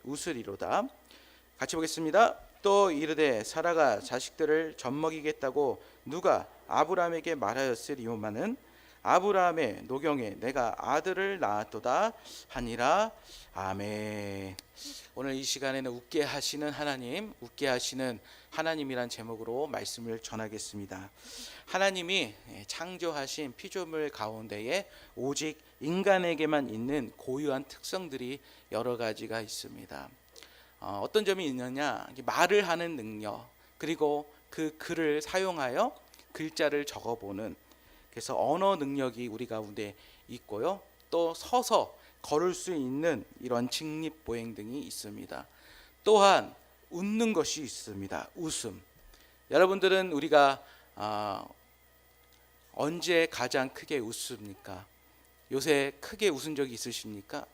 웃으리로다. 같이 보겠습니다. 또 이르되 사라가 자식들을 젖먹이겠다고 누가 아브라함에게 말하였으리오마는 아브라함의 노경에 내가 아들을 낳았도다 하니라. 아멘. 오늘 이 시간에는 웃게 하시는 하나님, 웃게 하시는 하나님이란 제목으로 말씀을 전하겠습니다. 하나님이 창조하신 피조물 가운데에 오직 인간에게만 있는 고유한 특성들이 여러 가지가 있습니다. 어떤 점이 있느냐, 말을 하는 능력, 그리고 그 글을 사용하여 글자를 적어보는, 그래서 언어 능력이 우리 가운데 있고요. 또 서서 걸을 수 있는 이런 직립보행 등이 있습니다. 또한 웃는 것이 있습니다. 웃음. 여러분들은 우리가 언제 가장 크게 웃습니까? 요새 크게 웃은 적이 있으십니까?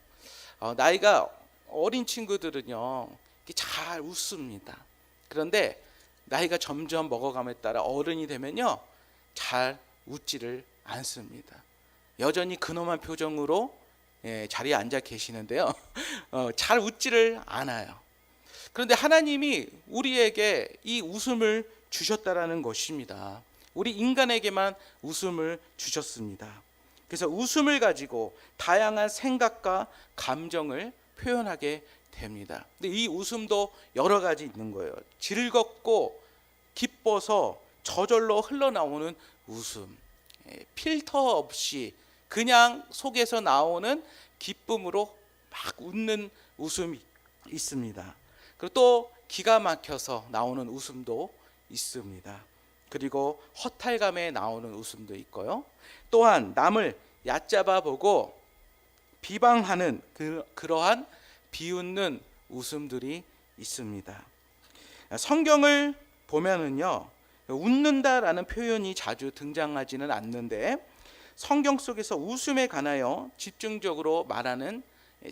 나이가 어린 친구들은요 잘 웃습니다. 그런데 나이가 점점 먹어감에 따라 어른이 되면요 잘 웃지를 않습니다. 여전히 근엄한 표정으로 자리에 앉아 계시는데요 잘 웃지를 않아요. 그런데 하나님이 우리에게 이 웃음을 주셨다라는 것입니다. 우리 인간에게만 웃음을 주셨습니다. 그래서 웃음을 가지고 다양한 생각과 감정을 표현하게 됩니다. 근데 이 웃음도 여러 가지 있는 거예요. 즐겁고 기뻐서 저절로 흘러나오는 웃음, 필터 없이 그냥 속에서 나오는 기쁨으로 막 웃는 웃음이 있습니다. 그리고 또 기가 막혀서 나오는 웃음도 있습니다. 그리고 허탈감에 나오는 웃음도 있고요. 또한 남을 얕잡아 보고 비방하는 그러한 비웃는 웃음들이 있습니다. 성경을 보면은요 웃는다라는 표현이 자주 등장하지는 않는데 성경 속에서 웃음에 관하여 집중적으로 말하는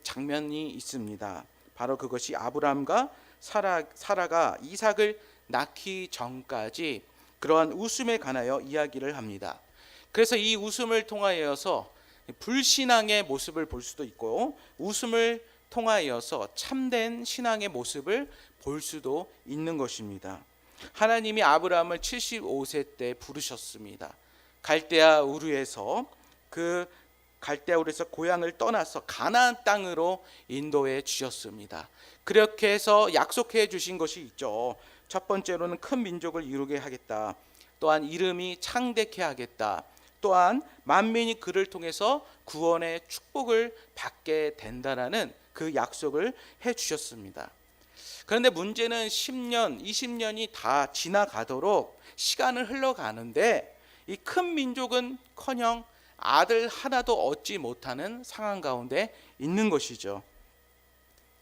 장면이 있습니다. 바로 그것이 아브라함과 사라가 이삭을 낳기 전까지 그러한 웃음에 관하여 이야기를 합니다. 그래서 이 웃음을 통하여서 불신앙의 모습을 볼 수도 있고 웃음을 통하여서 참된 신앙의 모습을 볼 수도 있는 것입니다. 하나님이 아브라함을 75세 때 부르셨습니다. 갈대아 우르에서 고향을 떠나서 가나안 땅으로 인도해 주셨습니다. 그렇게 해서 약속해 주신 것이 있죠. 첫 번째로는 큰 민족을 이루게 하겠다. 또한 이름이 창대케 하겠다. 또한 만민이 그를 통해서 구원의 축복을 받게 된다라는 그 약속을 해 주셨습니다. 그런데 문제는 10년, 20년이 다 지나가도록 시간을 흘러가는데 이 큰 민족은커녕 아들 하나도 얻지 못하는 상황 가운데 있는 것이죠.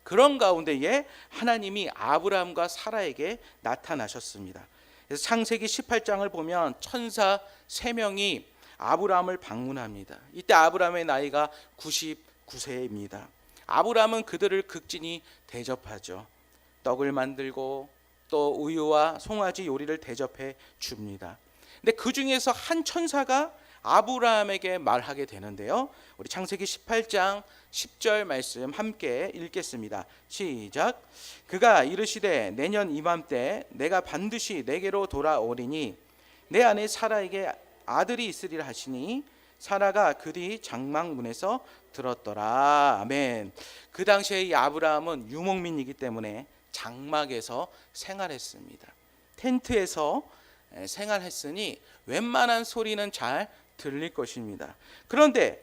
그런 가운데에 하나님이 아브라함과 사라에게 나타나셨습니다. 그래서 창세기 18장을 보면 천사 3명이 아브라함을 방문합니다. 이때 아브라함의 나이가 99세입니다. 아브라함은 그들을 극진히 대접하죠. 떡을 만들고 또 우유와 송아지 요리를 대접해 줍니다. 근데 그 중에서 한 천사가 아브라함에게 말하게 되는데요. 우리 창세기 18장 10절 말씀 함께 읽겠습니다. 시작. 그가 이르시되 내년 이맘때 내가 반드시 내게로 돌아오리니 내 아내 사라에게 아들이 있으리라 하시니 사라가 그 뒤 장막문에서 들었더라. 아멘. 그 당시에 이 아브라함은 유목민이기 때문에 장막에서 생활했습니다. 텐트에서 생활했으니 웬만한 소리는 잘 들릴 것입니다. 그런데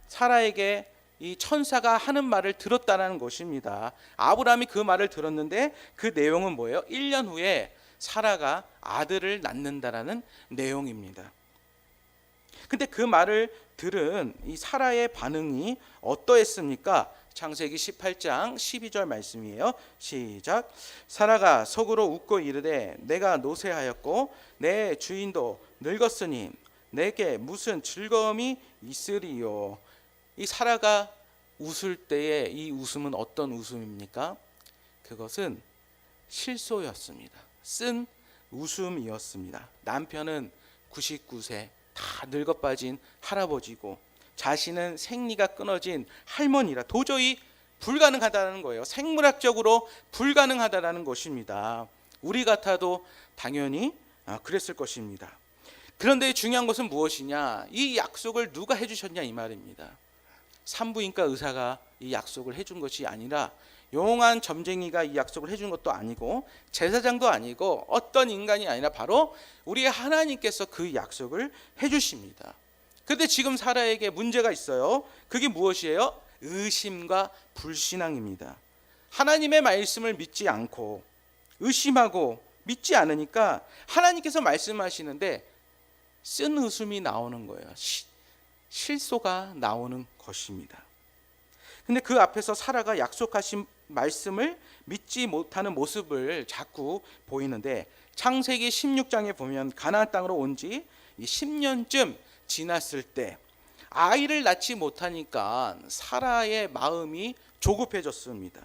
사라에게 이 천사가 하는 말을 들었다는 것입니다. 아브라함이 그 말을 들었는데 그 내용은 뭐예요? 1년 후에 사라가 아들을 낳는다라는 내용입니다. 근데 그 말을 들은 이 사라의 반응이 어떠했습니까? 창세기 18장 12절 말씀이에요. 시작. 사라가 속으로 웃고 이르되 내가 노쇠하였고 내 주인도 늙었으니 내게 무슨 즐거움이 있으리요. 이 사라가 웃을 때의 이 웃음은 어떤 웃음입니까? 그것은 실소였습니다. 쓴 웃음이었습니다. 남편은 99세 다 늙어빠진 할아버지고 자신은 생리가 끊어진 할머니라 도저히 불가능하다는 거예요. 생물학적으로 불가능하다는 것입니다. 우리 같아도 당연히 그랬을 것입니다. 그런데 중요한 것은 무엇이냐? 이 약속을 누가 해주셨냐 이 말입니다. 산부인과 의사가 이 약속을 해준 것이 아니라 용한 점쟁이가 이 약속을 해준 것도 아니고 제사장도 아니고 어떤 인간이 아니라 바로 우리 하나님께서 그 약속을 해주십니다. 그런데 지금 사라에게 문제가 있어요. 그게 무엇이에요? 의심과 불신앙입니다. 하나님의 말씀을 믿지 않고 의심하고 믿지 않으니까 하나님께서 말씀하시는데 쓴 웃음이 나오는 거예요. 실소가 나오는 것입니다. 근데 그 앞에서 사라가 약속하신 말씀을 믿지 못하는 모습을 자꾸 보이는데 창세기 16장에 보면 가나안 땅으로 온 지 10년쯤 지났을 때 아이를 낳지 못하니까 사라의 마음이 조급해졌습니다.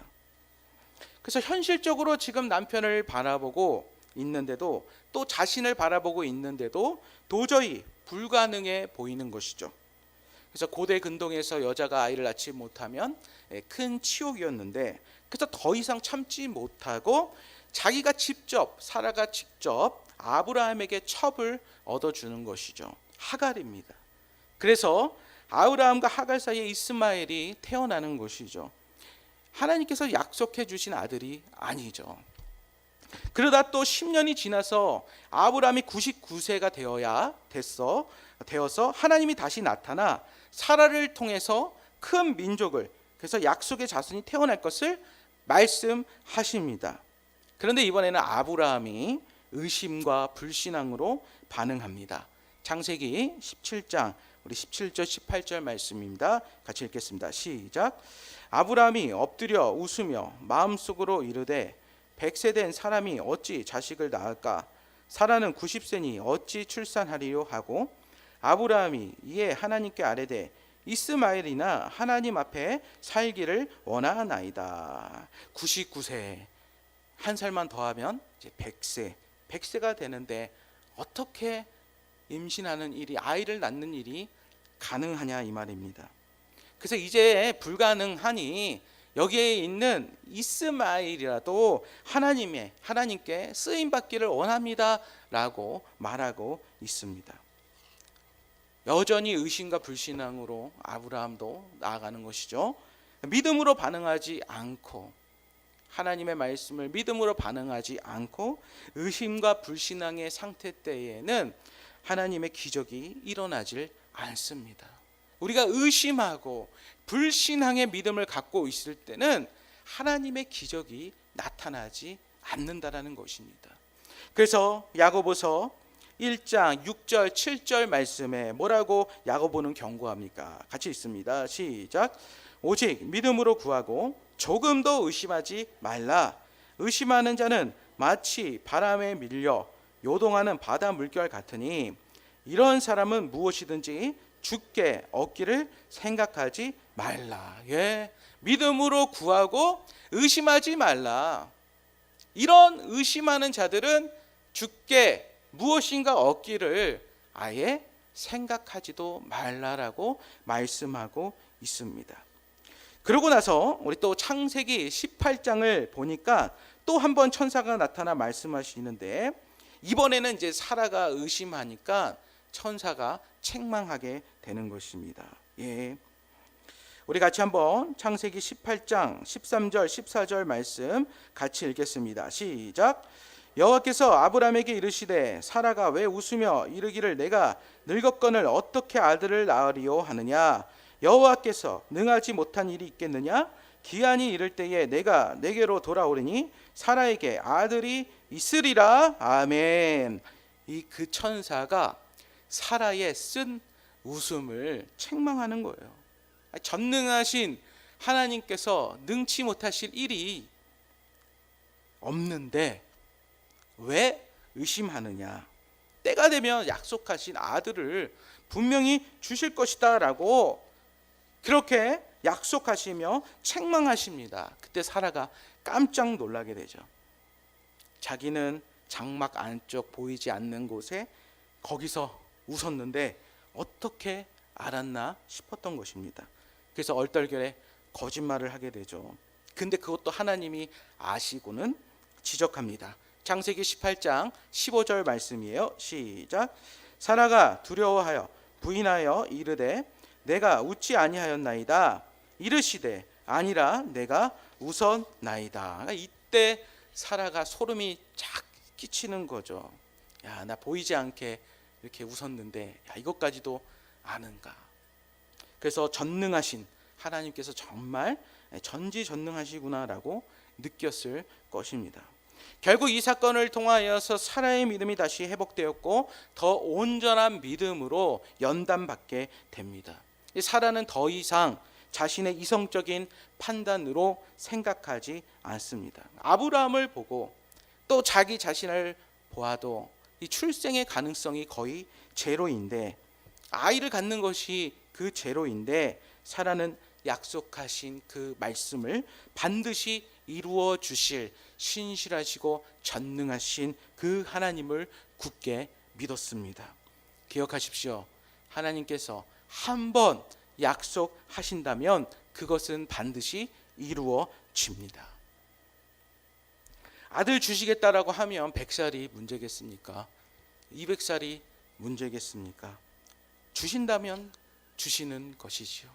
그래서 현실적으로 지금 남편을 바라보고 있는데도 또 자신을 바라보고 있는데도 도저히 불가능해 보이는 것이죠. 그래서 고대 근동에서 여자가 아이를 낳지 못하면 큰 치욕이었는데 그래서 더 이상 참지 못하고 자기가 직접 사라가 직접 아브라함에게 첩을 얻어주는 것이죠. 하갈입니다. 그래서 아브라함과 하갈 사이에 이스마엘이 태어나는 것이죠. 하나님께서 약속해 주신 아들이 아니죠. 그러다 또 10년이 지나서 아브라함이 99세가 되어서 하나님이 다시 나타나 사라를 통해서 큰 민족을, 그래서 약속의 자손이 태어날 것을 말씀하십니다. 그런데 이번에는 아브라함이 의심과 불신앙으로 반응합니다. 창세기 17장 우리 17절 18절 말씀입니다. 같이 읽겠습니다. 시작. 아브라함이 엎드려 웃으며 마음속으로 이르되 100세 된 사람이 어찌 자식을 낳을까? 사라는 90세니 어찌 출산하리요 하고 아브라함이 이에 하나님께 아뢰되 이스마엘이나 하나님 앞에 살기를 원하나이다. 99세 한 살만 더하면 이제 100세가 되는데 어떻게 임신하는 일이, 아이를 낳는 일이 가능하냐 이 말입니다. 그래서 이제 불가능하니 여기에 있는 이스마엘이라도 하나님께 쓰임 받기를 원합니다라고 말하고 있습니다. 여전히 의심과 불신앙으로 아브라함도 나아가는 것이죠. 믿음으로 반응하지 않고 하나님의 말씀을 믿음으로 반응하지 않고 의심과 불신앙의 상태 때에는 하나님의 기적이 일어나질 않습니다. 우리가 의심하고 불신앙의 믿음을 갖고 있을 때는 하나님의 기적이 나타나지 않는다라는 것입니다. 그래서 야고보서 1장 6절 7절 말씀에 뭐라고 야고보는 경고합니까? 같이 읽습니다. 시작. 오직 믿음으로 구하고 조금도 의심하지 말라. 의심하는 자는 마치 바람에 밀려 요동하는 바다 물결 같으니 이런 사람은 무엇이든지 주께 얻기를 생각하지 말라. 믿음으로 구하고 의심하지 말라. 이런 의심하는 자들은 주께 무엇인가 얻기를 아예 생각하지도 말라라고 말씀하고 있습니다. 그러고 나서 우리 또 창세기 18장을 보니까 또 한 번 천사가 나타나 말씀하시는데 이번에는 이제 사라가 의심하니까 천사가 책망하게 되는 것입니다. 우리 같이 한번 창세기 18장 13절 14절 말씀 같이 읽겠습니다. 시작. 여호와께서 아브라함에게 이르시되 사라가 왜 웃으며 이르기를 내가 늙었거늘 어떻게 아들을 낳으리요 하느냐? 여호와께서 능하지 못한 일이 있겠느냐? 기한이 이를 때에 내가 내게로 돌아오리니 사라에게 아들이 있으리라. 아멘. 그 천사가 사라의 쓴 웃음을 책망하는 거예요. 전능하신 하나님께서 능치 못하실 일이 없는데 왜 의심하느냐? 때가 되면 약속하신 아들을 분명히 주실 것이다 라고 그렇게 약속하시며 책망하십니다. 그때 사라가 깜짝 놀라게 되죠. 자기는 장막 안쪽 보이지 않는 곳에 거기서 웃었는데 어떻게 알았나 싶었던 것입니다. 그래서 얼떨결에 거짓말을 하게 되죠. 근데 그것도 하나님이 아시고는 지적합니다. 창세기 18장 15절 말씀이에요. 시작. 사라가 두려워하여 부인하여 이르되 내가 웃지 아니하였나이다. 이르시되 아니라 내가 웃었나이다. 이때 사라가 소름이 쫙 끼치는 거죠. 야, 나 보이지 않게 이렇게 웃었는데 야, 이것까지도 아는가. 그래서 전능하신 하나님께서 정말 전지전능하시구나라고 느꼈을 것입니다. 결국 이 사건을 통하여서 사라의 믿음이 다시 회복되었고 더 온전한 믿음으로 연단받게 됩니다. 사라는 더 이상 자신의 이성적인 판단으로 생각하지 않습니다. 아브라함을 보고 또 자기 자신을 보아도 이 출생의 가능성이 거의 제로인데, 아이를 갖는 것이 그 제로인데 사라는 약속하신 그 말씀을 반드시 이루어 주실 신실하시고 전능하신 그 하나님을 굳게 믿었습니다. 기억하십시오. 하나님께서 한번 약속하신다면 그것은 반드시 이루어집니다. 아들 주시겠다라고 하면 100살이 문제겠습니까? 200살이 문제겠습니까? 주신다면 주시는 것이지요.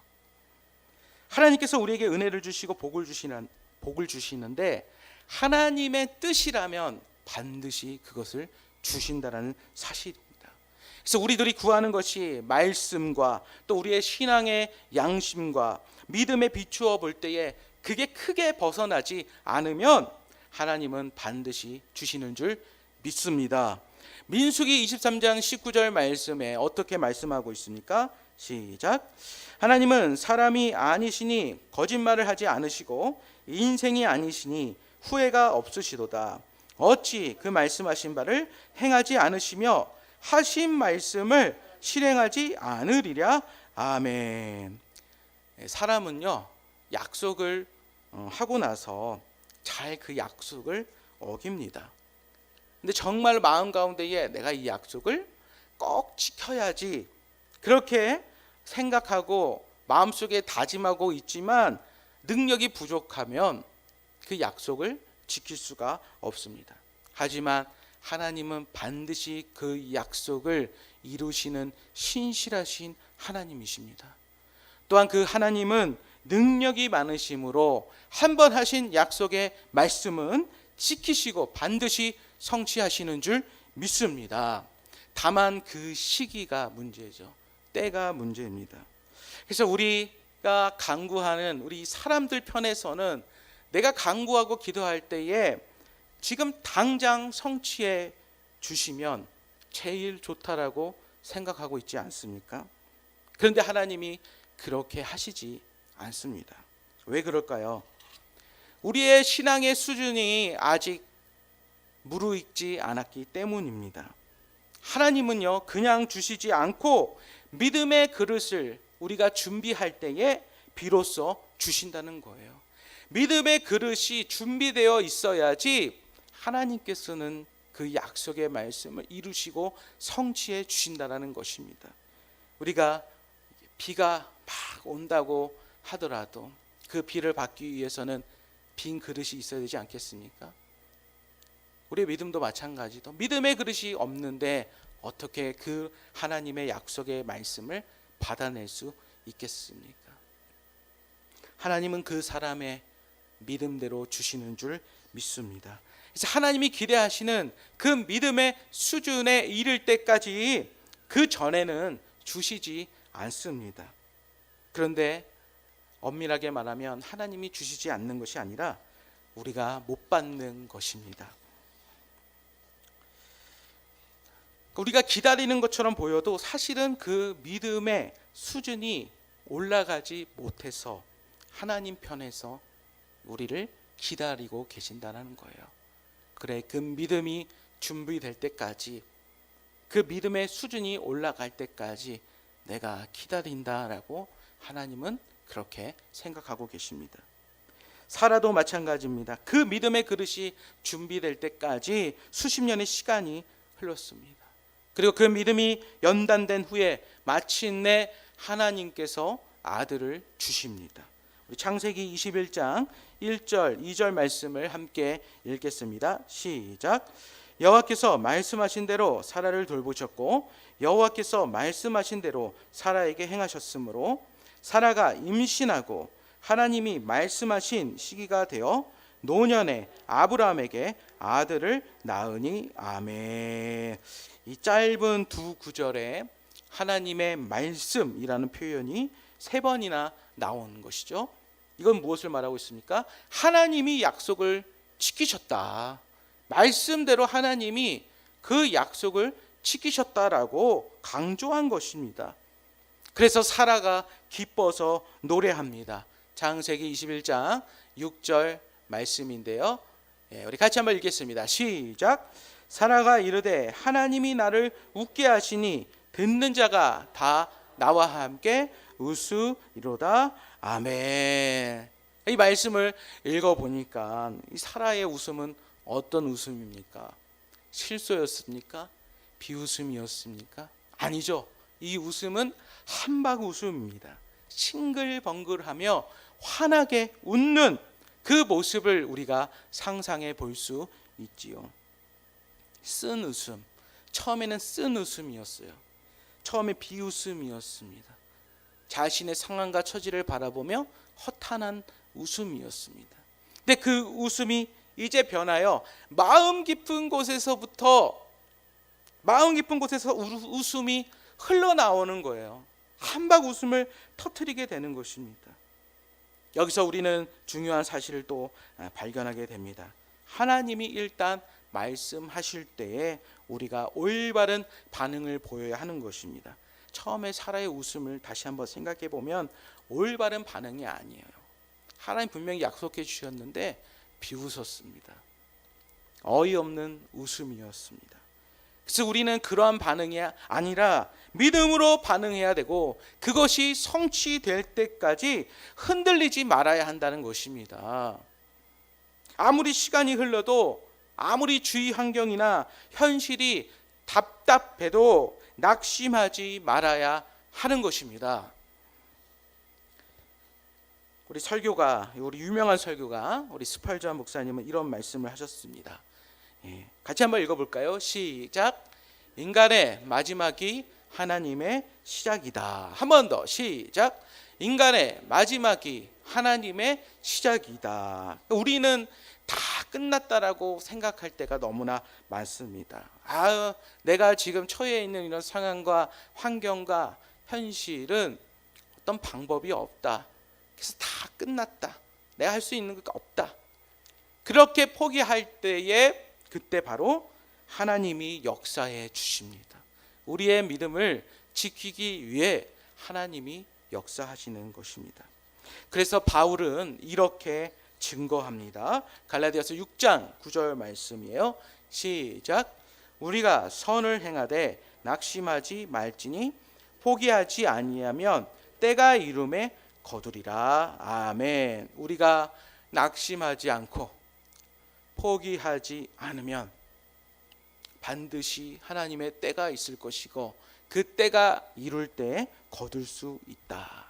하나님께서 우리에게 은혜를 주시고 복을 주시는데 하나님의 뜻이라면 반드시 그것을 주신다라는 사실입니다. 그래서 우리들이 구하는 것이 말씀과 또 우리의 신앙의 양심과 믿음에 비추어 볼 때에 그게 크게 벗어나지 않으면 하나님은 반드시 주시는 줄 믿습니다. 민수기 23장 19절 말씀에 어떻게 말씀하고 있습니까? 시작. 하나님은 사람이 아니시니 거짓말을 하지 않으시고 인생이 아니시니 후회가 없으시도다. 어찌 그 말씀하신 바를 행하지 않으시며 하신 말씀을 실행하지 않으리랴. 아멘. 사람은요, 약속을 하고 나서 잘 그 약속을 어깁니다. 근데 정말 마음 가운데에 내가 이 약속을 꼭 지켜야지 그렇게 생각하고 마음속에 다짐하고 있지만 능력이 부족하면 그 약속을 지킬 수가 없습니다. 하지만 하나님은 반드시 그 약속을 이루시는 신실하신 하나님이십니다. 또한 그 하나님은 능력이 많으심으로 한 번 하신 약속의 말씀은 지키시고 반드시 성취하시는 줄 믿습니다. 다만 그 시기가 문제죠. 때가 문제입니다. 그래서 우리가 간구하는 우리 사람들 편에서는 내가 간구하고 기도할 때에 지금 당장 성취해 주시면 제일 좋다라고 생각하고 있지 않습니까? 그런데 하나님이 그렇게 하시지 않습니다. 왜 그럴까요? 우리의 신앙의 수준이 아직 무르익지 않았기 때문입니다. 하나님은요, 그냥 주시지 않고 믿음의 그릇을 우리가 준비할 때에 비로소 주신다는 거예요. 믿음의 그릇이 준비되어 있어야지 하나님께서는 그 약속의 말씀을 이루시고 성취해 주신다는 것입니다. 우리가 비가 막 온다고 하더라도 그 비를 받기 위해서는 빈 그릇이 있어야 되지 않겠습니까? 우리의 믿음도 마찬가지도 믿음의 그릇이 없는데 어떻게 그 하나님의 약속의 말씀을 받아낼 수 있겠습니까? 하나님은 그 사람의 믿음대로 주시는 줄 믿습니다. 그래서 하나님이 기대하시는 그 믿음의 수준에 이를 때까지 그 전에는 주시지 않습니다. 그런데 엄밀하게 말하면 하나님이 주시지 않는 것이 아니라 우리가 못 받는 것입니다. 우리가 기다리는 것처럼 보여도 사실은 그 믿음의 수준이 올라가지 못해서 하나님 편에서 우리를 기다리고 계신다는 거예요. 그래, 그 믿음이 준비될 때까지, 그 믿음의 수준이 올라갈 때까지 내가 기다린다라고 하나님은 그렇게 생각하고 계십니다. 사라도 마찬가지입니다. 그 믿음의 그릇이 준비될 때까지 수십 년의 시간이 흘렀습니다. 그리고 그 믿음이 연단된 후에 마침내 하나님께서 아들을 주십니다. 우리 창세기 21장 1절, 2절 말씀을 함께 읽겠습니다. 시작. 여호와께서 말씀하신 대로 사라를 돌보셨고 여호와께서 말씀하신 대로 사라에게 행하셨으므로 사라가 임신하고 하나님이 말씀하신 시기가 되어 노년에 아브라함에게 아들을 낳으니. 아멘. 이 짧은 두 구절에 하나님의 말씀이라는 표현이 세 번이나 나오는 것이죠. 이건 무엇을 말하고 있습니까? 하나님이 약속을 지키셨다. 말씀대로 하나님이 그 약속을 지키셨다라고 강조한 것입니다. 그래서 사라가 기뻐서 노래합니다. 창세기 21장 6절 말씀인데요. 우리 같이 한번 읽겠습니다. 시작. 사라가 이르되 하나님이 나를 웃게 하시니 듣는 자가 다 나와 함께 웃으리로다. 아멘. 이 말씀을 읽어보니까 이 사라의 웃음은 어떤 웃음입니까? 실소였습니까? 비웃음이었습니까? 아니죠. 이 웃음은 한박 웃음입니다. 싱글벙글하며 환하게 웃는 그 모습을 우리가 상상해 볼 수 있지요. 쓴 웃음, 처음에는 쓴 웃음이었어요. 처음에 비웃음이었습니다. 자신의 상황과 처지를 바라보며 허탄한 웃음이었습니다. 근데 그 웃음이 이제 변하여 마음 깊은 곳에서 웃음이 흘러나오는 거예요. 한박 웃음을 터뜨리게 되는 것입니다. 여기서 우리는 중요한 사실을 또 발견하게 됩니다. 하나님이 일단 말씀하실 때에 우리가 올바른 반응을 보여야 하는 것입니다. 처음에 사라의 웃음을 다시 한번 생각해 보면 올바른 반응이 아니에요. 하나님 분명히 약속해 주셨는데 비웃었습니다. 어이없는 웃음이었습니다. 그래서 우리는 그러한 반응이 아니라 믿음으로 반응해야 되고 그것이 성취될 때까지 흔들리지 말아야 한다는 것입니다. 아무리 시간이 흘러도 아무리 주위 환경이나 현실이 답답해도 낙심하지 말아야 하는 것입니다. 우리 유명한 설교가 우리 스팔전 목사님은 이런 말씀을 하셨습니다. 같이 한번 읽어볼까요? 시작. 인간의 마지막이 하나님의 시작이다. 한 번 더. 시작. 인간의 마지막이 하나님의 시작이다. 우리는 다 끝났다라고 생각할 때가 너무나 많습니다. 내가 지금 처해 있는 이런 상황과 환경과 현실은 어떤 방법이 없다. 그래서 다 끝났다. 내가 할 수 있는 게 없다. 그렇게 포기할 때에 그때 바로 하나님이 역사해 주십니다. 우리의 믿음을 지키기 위해 하나님이 역사하시는 것입니다. 그래서 바울은 이렇게 증거합니다. 갈라디아서 6장 9절 말씀이에요. 시작. 우리가 선을 행하되 낙심하지 말지니 포기하지 아니하면 때가 이름에 거두리라. 아멘. 우리가 낙심하지 않고 포기하지 않으면 반드시 하나님의 때가 있을 것이고 그 때가 이룰 때 거둘 수 있다.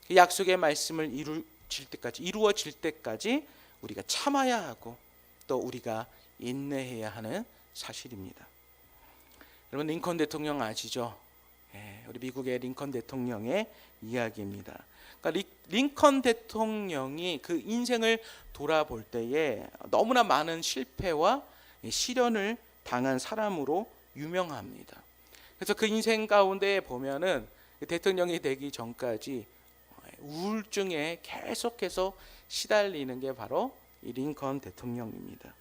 그 약속의 말씀을 이루어질 때까지 우리가 참아야 하고 또 우리가 인내해야 하는 사실입니다. 여러분 링컨 대통령 아시죠? 우리 미국의 링컨 대통령의 이야기입니다. 그러니까 링컨 대통령이 그 인생을 돌아볼 때에 너무나 많은 실패와 시련을 당한 사람으로 유명합니다. 그래서 그 인생 가운데 보면은 대통령이 되기 전까지 우울증에 계속해서 시달리는 게 바로 이 링컨 대통령입니다.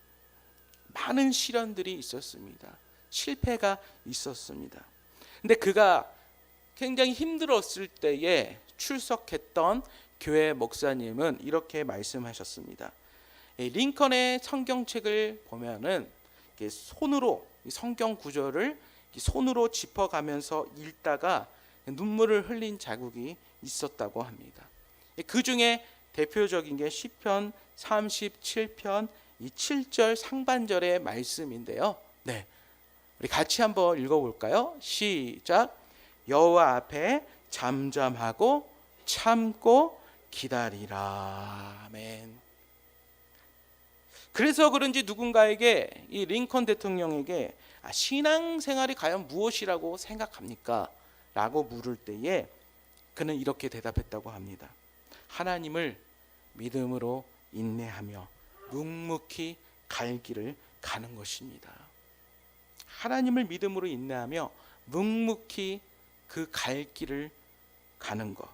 많은 시련들이 있었습니다. 실패가 있었습니다. 근데 그가 굉장히 힘들었을 때에 출석했던 교회 목사님은 이렇게 말씀하셨습니다. 링컨의 성경책을 보면은 손으로 성경 구절을 손으로 짚어가면서 읽다가 눈물을 흘린 자국이 있었다고 합니다. 그 중에 대표적인 게 시편 37편 이 7절 상반절의 말씀인데요. 우리 같이 한번 읽어볼까요? 시작. 여호와 앞에 잠잠하고 참고 기다리라. 아멘. 그래서 그런지 누군가에게, 이 링컨 대통령에게 신앙생활이 과연 무엇이라고 생각합니까? 라고 물을 때에 그는 이렇게 대답했다고 합니다. 하나님을 믿음으로 인내하며 묵묵히 갈 길을 가는 것입니다. 하나님을 믿음으로 인내하며 묵묵히 그 갈 길을 가는 것.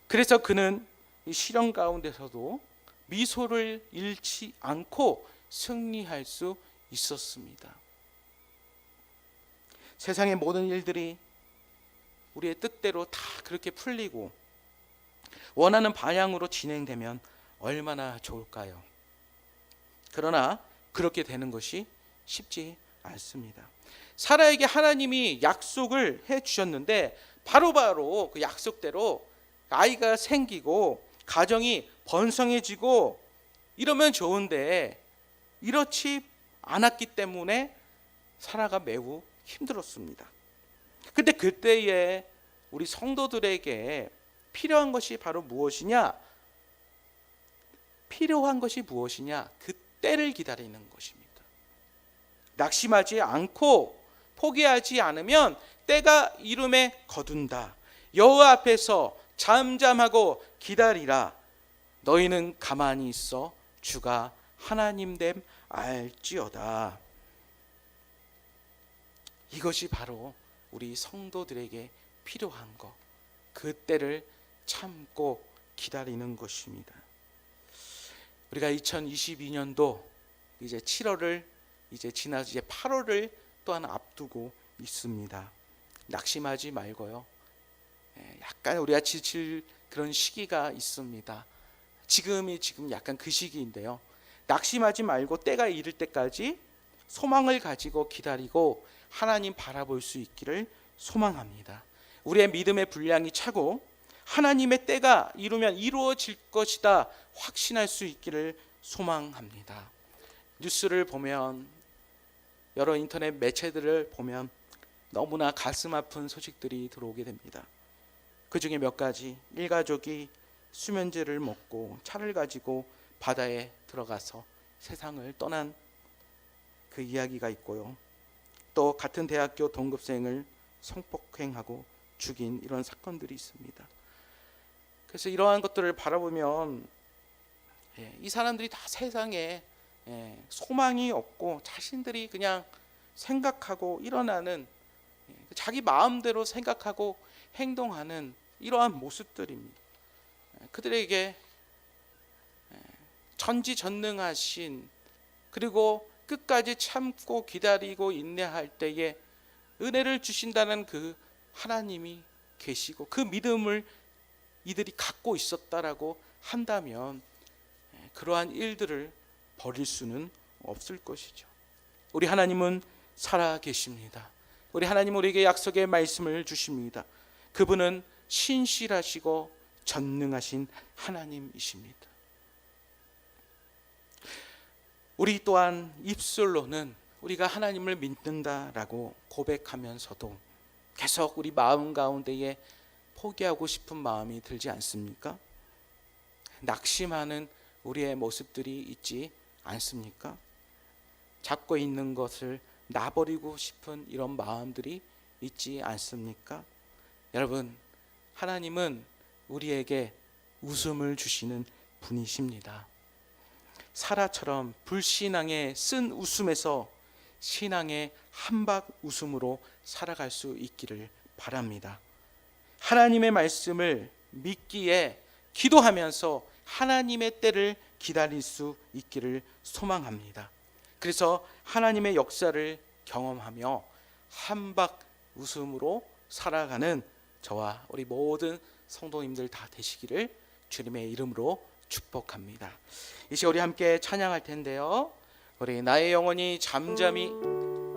그래서 그는 이 시련 가운데서도 미소를 잃지 않고 승리할 수 있었습니다. 세상의 모든 일들이 우리의 뜻대로 다 그렇게 풀리고 원하는 방향으로 진행되면 얼마나 좋을까요? 그러나 그렇게 되는 것이 쉽지 않습니다. 사라에게 하나님이 약속을 해 주셨는데 바로바로 그 약속대로 아이가 생기고 가정이 번성해지고 이러면 좋은데 이렇지 않았기 때문에 사라가 매우 힘들었습니다. 근데 그때에 우리 성도들에게 필요한 것이 바로 무엇이냐? 필요한 것이 무엇이냐? 그 때를 기다리는 것입니다. 낙심하지 않고 포기하지 않으면 때가 이름에 거둔다. 여호와 앞에서 잠잠하고 기다리라. 너희는 가만히 있어 주가 하나님 됨 알지어다. 이것이 바로 우리 성도들에게 필요한 것, 그 때를 참고 기다리는 것입니다. 우리가 2022년도 이제 7월을 이제 지나서 이제 8월을 또한 앞두고 있습니다. 낙심하지 말고요. 약간 우리가 지칠 그런 시기가 있습니다. 지금 약간 그 시기인데요. 낙심하지 말고 때가 이를 때까지 소망을 가지고 기다리고 하나님 바라볼 수 있기를 소망합니다. 우리의 믿음의 분량이 차고 하나님의 때가 이루면 이루어질 것이다 확신할 수 있기를 소망합니다. 뉴스를 보면, 여러 인터넷 매체들을 보면 너무나 가슴 아픈 소식들이 들어오게 됩니다. 그 중에 몇 가지, 일가족이 수면제를 먹고 차를 가지고 바다에 들어가서 세상을 떠난 그 이야기가 있고요. 또 같은 대학교 동급생을 성폭행하고 죽인 이런 사건들이 있습니다. 그래서 이러한 것들을 바라보면 이 사람들이 다 세상에 소망이 없고 자신들이 그냥 생각하고 일어나는, 자기 마음대로 생각하고 행동하는 이러한 모습들입니다. 그들에게 전지전능하신, 그리고 끝까지 참고 기다리고 인내할 때에 은혜를 주신다는 그 하나님이 계시고 그 믿음을 이들이 갖고 있었다라고 한다면 그러한 일들을 버릴 수는 없을 것이죠. 우리 하나님은 살아 계십니다. 우리 하나님 우리에게 약속의 말씀을 주십니다. 그분은 신실하시고 전능하신 하나님이십니다. 우리 또한 입술로는 우리가 하나님을 믿는다라고 고백하면서도 계속 우리 마음 가운데에 포기하고 싶은 마음이 들지 않습니까? 낙심하는 우리의 모습들이 있지 않습니까? 잡고 있는 것을 놔버리고 싶은 이런 마음들이 있지 않습니까? 여러분, 하나님은 우리에게 웃음을 주시는 분이십니다. 사라처럼 불신앙의 쓴 웃음에서 신앙의 한박 웃음으로 살아갈 수 있기를 바랍니다. 하나님의 말씀을 믿기에 기도하면서 하나님의 때를 기다릴 수 있기를 소망합니다. 그래서 하나님의 역사를 경험하며 한박 웃음으로 살아가는 저와 우리 모든 성도님들 다 되시기를 주님의 이름으로 축복합니다. 이제 우리 함께 찬양할 텐데요. 우리 나의 영혼이 잠잠히